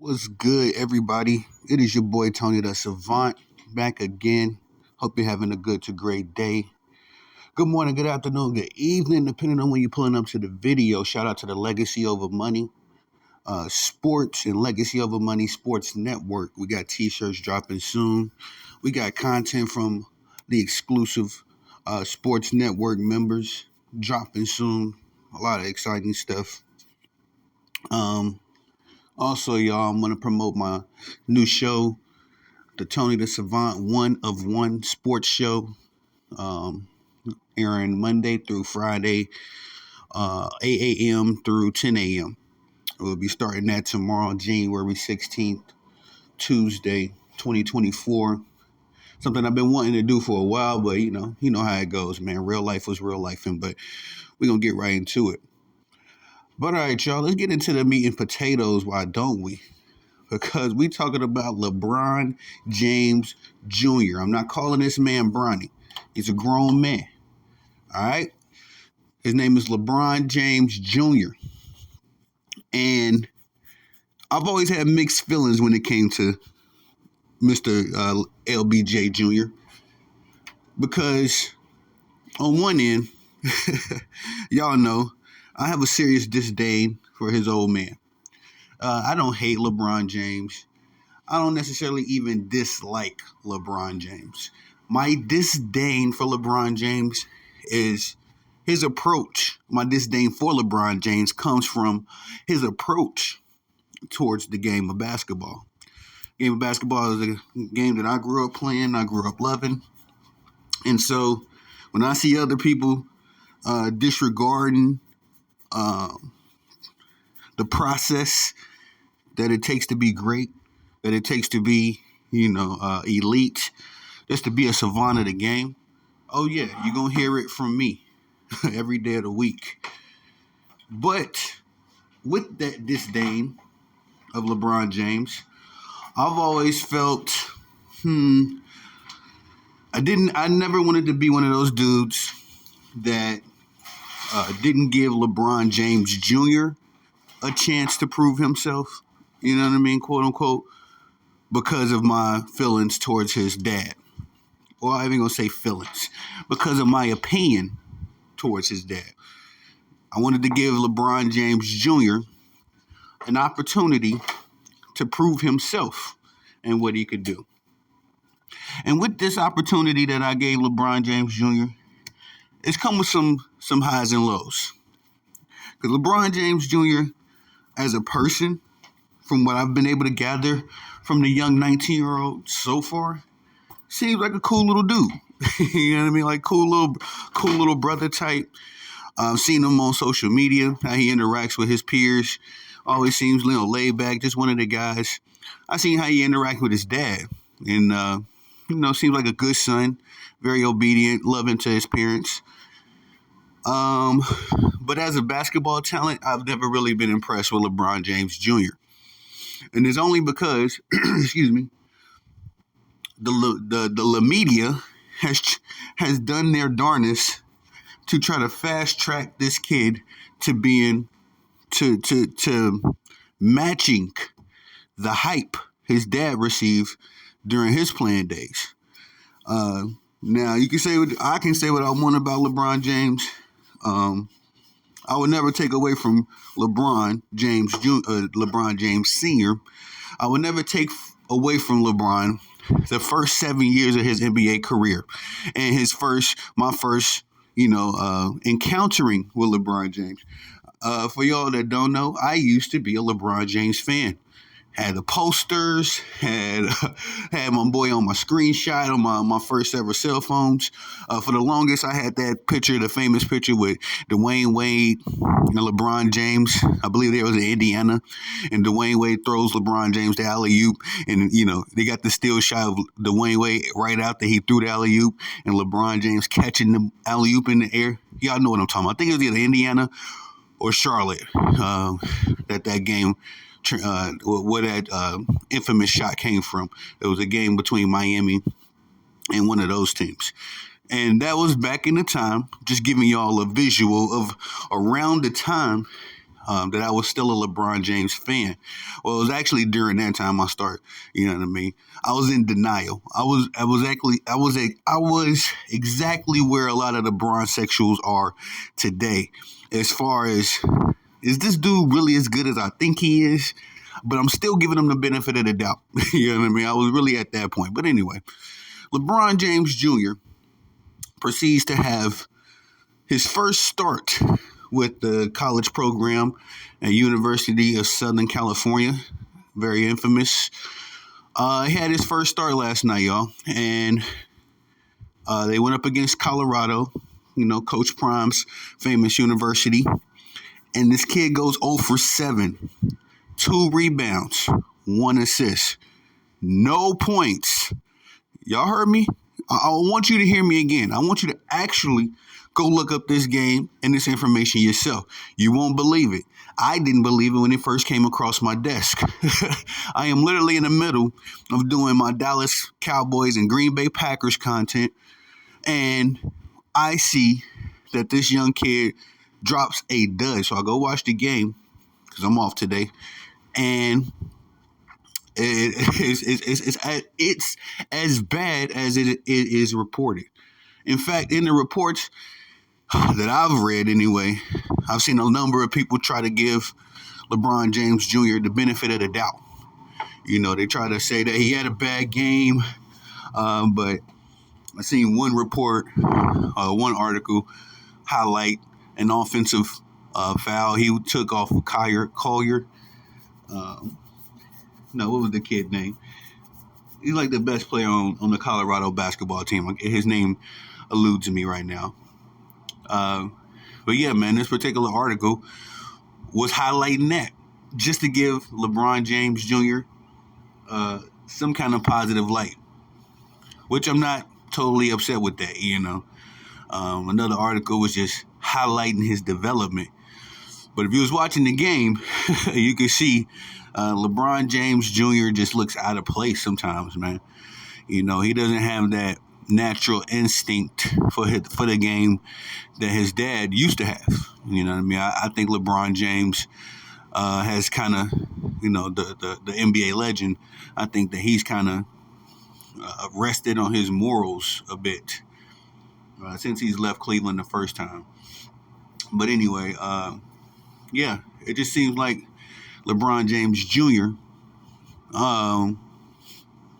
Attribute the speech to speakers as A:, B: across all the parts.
A: What's good, everybody? It is your boy Tony the Savant back again. Hope you're having a good to great day. Good morning, good afternoon, good evening, depending on when you're pulling up to the video. Shout out to the Legacy Over Money Sports and Legacy Over Money Sports Network. We got t-shirts dropping soon. We got content from the exclusive Sports Network members dropping soon. A lot of exciting stuff. Also, y'all, I'm going to promote my new show, the Tony the Savant One of One Sports Show, airing Monday through Friday, 8 a.m. through 10 a.m. We'll be starting that tomorrow, January 16th, Tuesday, 2024. Something I've been wanting to do for a while, but you know how it goes, man. Real life was real life, but we're going to get right into it. But all right, y'all, let's get into the meat and potatoes, why don't we? Because we talking about LeBron James Jr. I'm not calling this man Bronny. He's a grown man. All right? His name is LeBron James Jr. And I've always had mixed feelings when it came to Mr. LBJ Jr. Because on one end, y'all know, I have a serious disdain for his old man. I don't hate LeBron James. I don't necessarily even dislike LeBron James. My disdain for LeBron James is his approach. My disdain for LeBron James comes from his approach towards the game of basketball. Game of basketball is a game that I grew up playing, I grew up loving. And so when I see other people disregarding the process that it takes to be great, that it takes to be, elite, just to be a savant of the game. Oh, yeah, you're going to hear it from me every day of the week. But with that disdain of LeBron James, I've always felt, I never wanted to be one of those dudes that didn't give LeBron James Jr. a chance to prove himself, you know what I mean, quote unquote, because of my feelings towards his dad. Or I'm even going to say feelings, because of my opinion towards his dad. I wanted to give LeBron James Jr. an opportunity to prove himself and what he could do. And with this opportunity that I gave LeBron James Jr., it's come with some highs and lows. Because LeBron James Jr., as a person, from what I've been able to gather from the young 19-year-old so far, seems like a cool little dude. You know what I mean? Like cool little brother type. I've seen him on social media, how he interacts with his peers. Always seems laid back, just one of the guys. I've seen how he interacts with his dad. And, seems like a good son, very obedient, loving to his parents. But as a basketball talent, I've never really been impressed with LeBron James Jr. And it's only because, excuse me, the media has done their darnest to try to fast track this kid to being to matching the hype his dad received during his playing days. Now you can say I can say what I want about LeBron James. I would never take away from LeBron James Sr. I would never take away from LeBron the first 7 years of his NBA career and my first, encountering with LeBron James. For y'all that don't know, I used to be a LeBron James fan. Had the posters, had my boy on my screenshot on my first ever cell phones. For the longest, I had that picture, the famous picture with Dwayne Wade and LeBron James. I believe there was in Indiana, and Dwayne Wade throws LeBron James the alley-oop, and they got the still shot of Dwayne Wade right out there. He threw the alley-oop, and LeBron James catching the alley-oop in the air. Y'all know what I'm talking about. I think it was either Indiana or Charlotte that game. Where that infamous shot came from. It was a game between Miami and one of those teams. And that was back in the time, just giving y'all a visual of around the time that I was still a LeBron James fan. Well, it was actually during that time I started. You know what I mean? I was in denial. I was exactly where a lot of the bronsexuals are today, as far as, is this dude really as good as I think he is? But I'm still giving him the benefit of the doubt. You know what I mean? I was really at that point. But anyway, LeBron James Jr. proceeds to have his first start with the college program at University of Southern California, very infamous. He had his first start last night, y'all, and they went up against Colorado, Coach Prime's famous university, and this kid goes 0 for 7, 2 rebounds, 1 assist, no points. Y'all heard me? I want you to hear me again. I want you to actually go look up this game and this information yourself. You won't believe it. I didn't believe it when it first came across my desk. I am literally in the middle of doing my Dallas Cowboys and Green Bay Packers content, and I see that this young kid drops a dud. So I go watch the game because I'm off today, and it's as bad as it is reported. In fact, in the reports that I've read anyway, I've seen a number of people try to give LeBron James Jr. the benefit of the doubt. They try to say that he had a bad game, but I seen one report, one article highlight an offensive foul he took off of Collier. No, what was the kid's name? He's like the best player on the Colorado basketball team. His name eludes me right now. But yeah, man, this particular article was highlighting that just to give LeBron James Jr. Some kind of positive light, which I'm not totally upset with that, Another article was just highlighting his development. But if you was watching the game, you could see LeBron James Jr. just looks out of place sometimes, man. He doesn't have that natural instinct for the game that his dad used to have. You know what I mean? I think LeBron James has kind of, the NBA legend. I think that he's kind of rested on his morals a bit since he's left Cleveland the first time. But anyway, yeah, it just seems like LeBron James Jr.,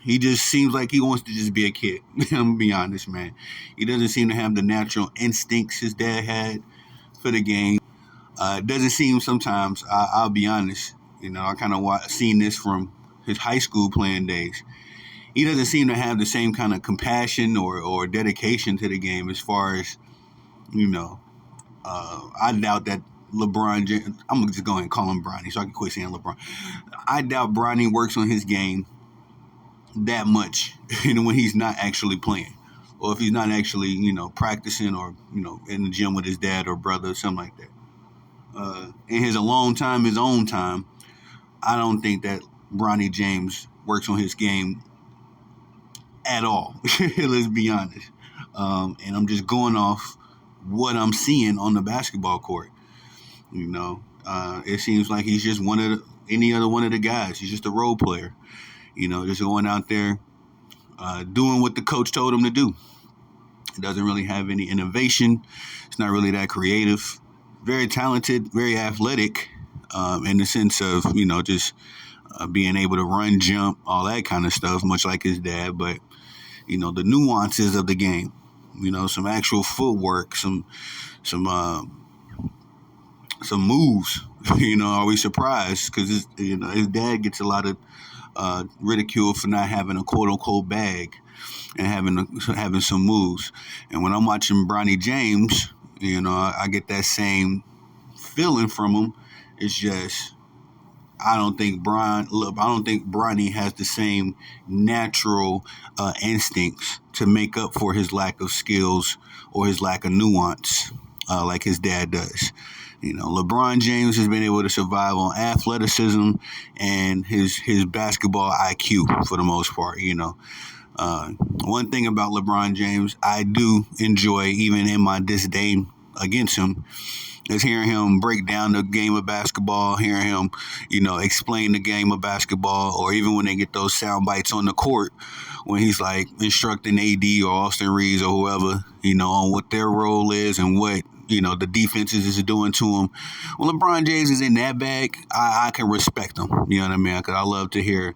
A: he just seems like he wants to just be a kid. I'm going to be honest, man. He doesn't seem to have the natural instincts his dad had for the game. It doesn't seem sometimes, I'll be honest, I kind of seen this from his high school playing days. He doesn't seem to have the same kind of compassion or dedication to the game as far as, I doubt that LeBron James, I'm just going to call him Bronny so I can quit saying LeBron. I doubt Bronny works on his game that much, when he's not actually playing, or if he's not actually, practicing, or in the gym with his dad or brother or something like that. In his alone time, his own time, I don't think that Bronny James works on his game at all. Let's be honest. And I'm just going off what I'm seeing on the basketball court. It seems like he's just any other one of the guys. He's just a role player. Just going out there, doing what the coach told him to do. He doesn't really have any innovation. It's not really that creative. Very talented, very athletic, in the sense of, just being able to run, jump, all that kind of stuff, much like his dad. But, the nuances of the game, some actual footwork, some moves, are we surprised? Because, his dad gets a lot of ridicule for not having a quote-unquote bag and having some moves. And when I'm watching Bronny James, I get that same feeling from him. It's just, I don't think Bronny has the same natural instincts to make up for his lack of skills or his lack of nuance like his dad does. LeBron James has been able to survive on athleticism and his basketball IQ for the most part. One thing about LeBron James I do enjoy, even in my disdain against him, is hearing him break down the game of basketball, hearing him, explain the game of basketball, or even when they get those sound bites on the court when he's like instructing AD or Austin Reeves or whoever, on what their role is and what, the defenses is doing to him. When LeBron James is in that bag, I can respect him. You know what I mean? Because I love to hear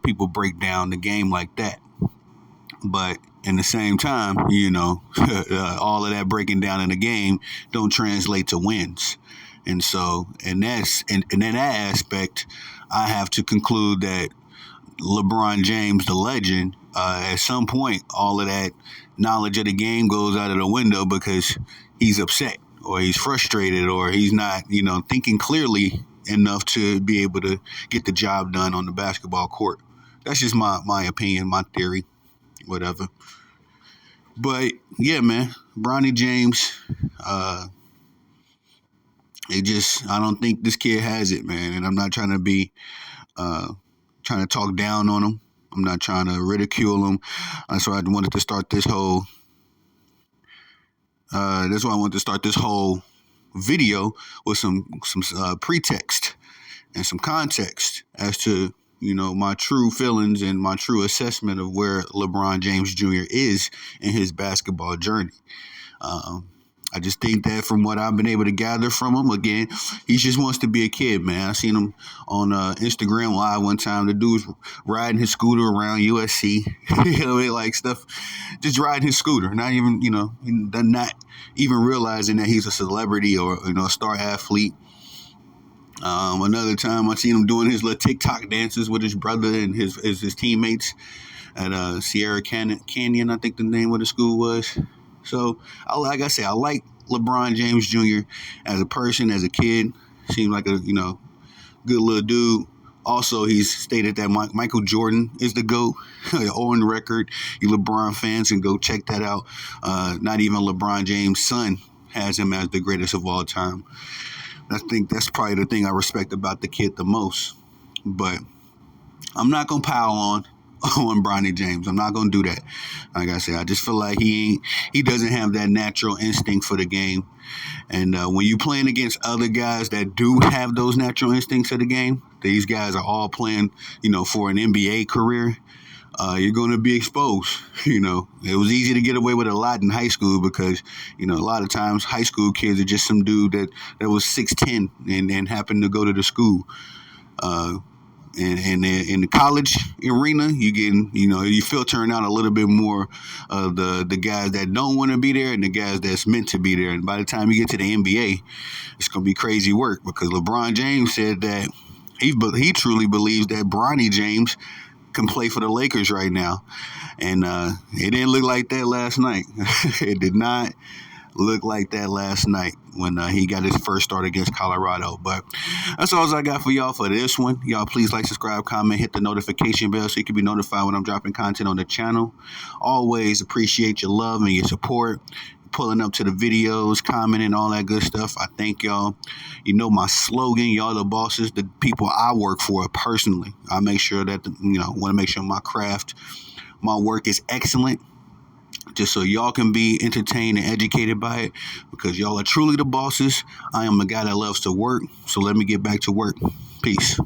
A: people break down the game like that. But in the same time, all of that breaking down in the game don't translate to wins. And so, and in that aspect, I have to conclude that LeBron James, the legend, at some point, all of that knowledge of the game goes out of the window because he's upset or he's frustrated or he's not, thinking clearly enough to be able to get the job done on the basketball court. That's just my opinion, my theory, whatever. But yeah, man, Bronny James, I don't think this kid has it, man. And I'm not trying to be, trying to talk down on him. I'm not trying to ridicule him. That's why I wanted to start this whole. That's why I wanted to start this whole video with some pretext and some context as to my true feelings and my true assessment of where LeBron James Jr. is in his basketball journey. I just think that from what I've been able to gather from him, again, he just wants to be a kid, man. I seen him on Instagram Live one time. The dude's riding his scooter around USC, like stuff, just riding his scooter, not even, not even realizing that he's a celebrity or, a star athlete. Another time I seen him doing his little TikTok dances with his brother and his teammates at Sierra Canyon, I think the name of the school was. So, like I say, I like LeBron James Jr. as a person, as a kid. Seems like a, good little dude. Also, he's stated that Michael Jordan is the GOAT. On record, you LeBron fans can go check that out. Not even LeBron James' son has him as the greatest of all time. I think that's probably the thing I respect about the kid the most. But I'm not going to pile on Bronny James. I'm not going to do that. Like I said, I just feel like he doesn't have that natural instinct for the game. And when you're playing against other guys that do have those natural instincts for the game, these guys are all playing, for an NBA career. You're going to be exposed. It was easy to get away with a lot in high school because, a lot of times high school kids are just some dude that was 6'10" and happened to go to the school. And in the college arena, you filtering out a little bit more of the guys that don't want to be there and the guys that's meant to be there. And by the time you get to the NBA, it's going to be crazy work because LeBron James said that he truly believes that Bronny James can play for the Lakers right now. And it didn't look like that last night. It did not look like that last night when he got his first start against Colorado. But that's all I got for y'all for this one. Y'all please like, subscribe, comment, hit the notification bell so you can be notified when I'm dropping content on the channel. Always appreciate your love and your support, pulling up to the videos, commenting, all that good stuff. I thank y'all. My slogan, y'all the bosses, the people I work for personally. I make sure that, want to make sure my craft, my work is excellent, just so y'all can be entertained and educated by it, because y'all are truly the bosses. I am a guy that loves to work, so let me get back to work. Peace.